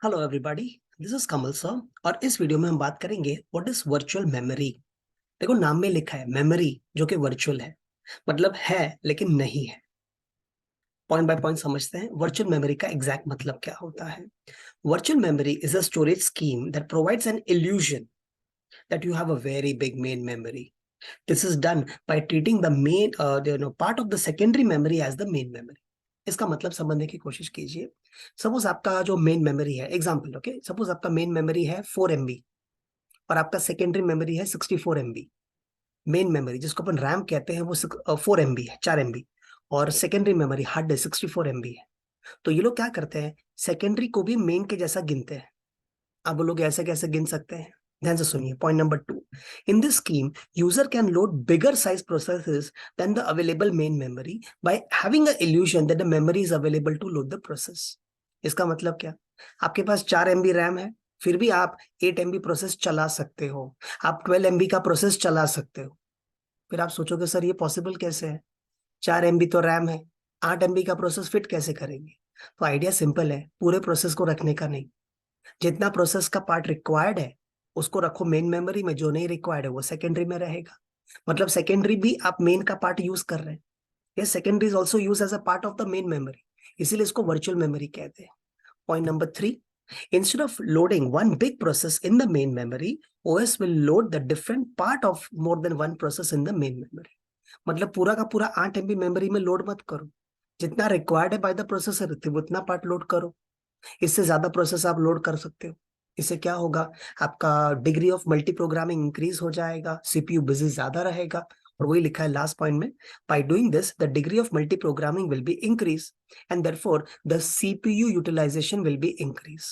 Hello everybody, this is Kamal sir. और इस video में हम बात करेंगे व्हाट इज वर्चुअल मेमोरी। देखो, नाम में लिखा है मेमोरी, जो कि वर्चुअल है, मतलब है लेकिन नहीं है। पॉइंट बाय पॉइंट समझते हैं वर्चुअल मेमोरी का एग्जैक्ट मतलब क्या होता है। Virtual memory is a storage scheme that provides an illusion that you have a very big main memory. This is done by treating the main part of the secondary memory as the main memory. इसका मतलब समझने की कोशिश कीजिए। Suppose आपका जो main memory है, example, okay, suppose आपका मेन मेमोरी है 4 MB और आपका सेकेंडरी मेमोरी है 64 MB। मेन मेमोरी जिसको अपन रैम कहते हैं वो 4 MB है, 4 MB। और secondary memory hard disk 64 MB है। तो ये लोग क्या करते हैं, सेकेंडरी को भी मेन के जैसा गिनते हैं। अब वो लोग ऐसे कैसे गिन सकते हैं, ध्यान से सुनिए। Point number 2, in this scheme user can load bigger size processes than the available main memory by having a illusion that the memory is available to load the process. इसका मतलब क्या, आपके पास 4 MB रैम है, फिर भी आप 8 MB process चला सकते हो, आप 12 MB का प्रोसेस चला सकते हो। फिर आप सोचोगे सर ये पॉसिबल कैसे है, 4 MB तो रैम है, 8 MB का प्रोसेस फिट कैसे करेंगे। तो आइडिया सिंपल है, पूरे प्रोसेस को रखने का नहीं, जितना प्रोसेस का पार्ट रिक्वायर्ड है उसको रखो मेन मेमोरी में, जो नहीं रिक्वायर्ड है वो सेकेंडरी में रहेगा। मतलब सेकेंडरी भी आप मेन का पार्ट यूज कर रहे हैं, ये secondary is also use as a part of the main memory, इसीलिए इसको वर्चुअल मेमोरी कहते हैं। Point number 3, instead of loading one big process in the main memory, OS will load the different part of more than one process in the main memory. मतलब पूरा का पूरा 8 MB memory में load मत करो, जितना रिक्वायर्ड है by the processor उतना पार्ट लोड करो। इससे ज्यादा प्रोसेस आप लोड कर सकते हो। इससे क्या होगा, आपका degree of multi programming increase हो जाएगा, सीपीयू बिजी ज्यादा रहेगा। और वही लिखा है लास्ट पॉइंट में, by doing this the degree of multiprogramming will be increase and therefore the CPU utilisation will be increase.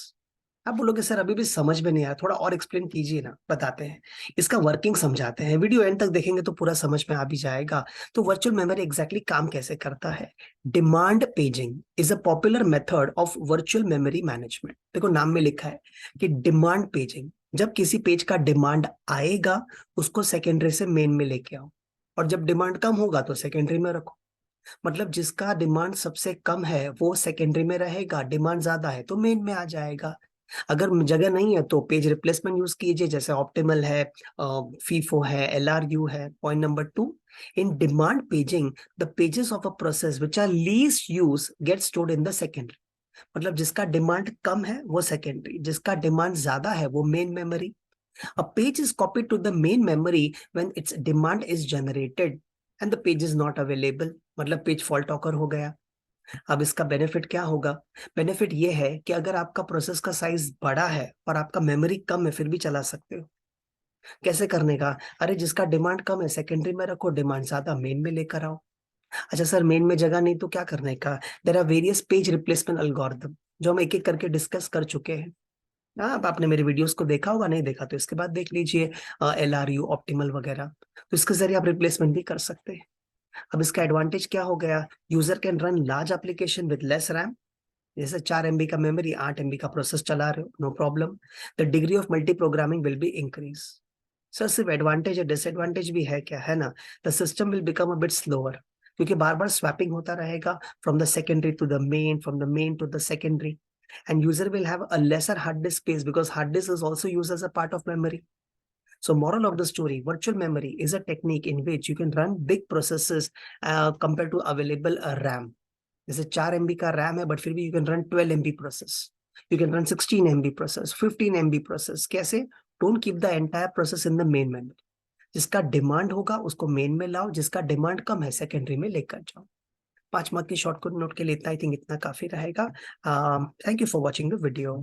आप बोलोगे सर अभी भी समझ में नहीं आया, थोड़ा और एक्सप्लेन कीजिए ना। बताते हैं, इसका वर्किंग समझाते हैं, वीडियो एंड तक देखेंगे तो पूरा समझ में आ भी जाएगा। तो वर्चुअल मेमोरी एग्जैक्टली काम कैसे करता है। Demand paging is a popular method of virtual memory management. देखो नाम में लिखा है कि डिमांड पेजिंग, जब किसी पेज का डिमांड आएगा उसको सेकेंडरी से मेन में लेके आओ, और जब डिमांड कम होगा तो सेकेंडरी में रखो। मतलब जिसका डिमांड सबसे कम है वो सेकेंडरी में रहेगा, डिमांड ज्यादा है तो मेन में आ जाएगा। अगर जगह नहीं है तो पेज रिप्लेसमेंट यूज कीजिए, जैसे ऑप्टिमल है, फीफो है, LRU है। Point number 2, in demand paging the pages of a process which are least use get stored in the secondary. मतलब जिसका डिमांड कम है वो सेकेंडरी, जिसका डिमांड ज्यादा है वो main memory. A page is copied to the main memory when its demand is generated and the page is not available, मतलब page fault occur हो गया। अब इसका बेनिफिट क्या होगा, बेनिफिट ये है कि अगर आपका प्रोसेस का साइज बड़ा है और आपका मेमोरी कम है फिर भी चला सकते हो। कैसे करने का, अरे जिसका डिमांड कम है सेकेंडरी में रखो, डिमांड ज्यादा मेन में लेकर आओ। अच्छा सर मेन में जगह नहीं तो क्या करने का, there are various page replacement algorithm जो हम एक एक करके डिस्कस कर चुके हैं। हाँ, अब आपने मेरे वीडियोस को देखा होगा, नहीं देखा तो इसके बाद देख लीजिए, LRU, ऑप्टिमल वगैरह। तो इसके जरिए आप रिप्लेसमेंट भी कर सकते हैं। अब इसका एडवांटेज क्या हो गया, user can run large application with less RAM. जैसे 4 MB का मेमोरी, 8 MB का प्रोसेस चला रहे हो, no problem. The degree of multiprogramming will be increase. Sir सिर्फ एडवांटेज है, डिसएडवांटेज भी है क्या, है ना। The system will become a bit slower, क्योंकि बार बार स्वैपिंग होता रहेगा from the secondary to the main, from the main to the secondary. And user will have a lesser hard disk space because hard disk is also used as a part of memory. So moral of the story, virtual memory is a technique in which you can run big processes compared to available RAM. जैसे 4 MB का RAM है but फिर भी you can run 12 MB process, you can run 16 MB process, 15 MB process. कैसे, don't keep the entire process in the main memory. जिसका demand होगा उसको main में लाओ, जिसका डिमांड कम है सेकेंडरी में लेकर जाओ। 5 मार्क की शॉर्ट नोट के लिए इतना, आई थिंक इतना काफी रहेगा। Thank you for watching the video.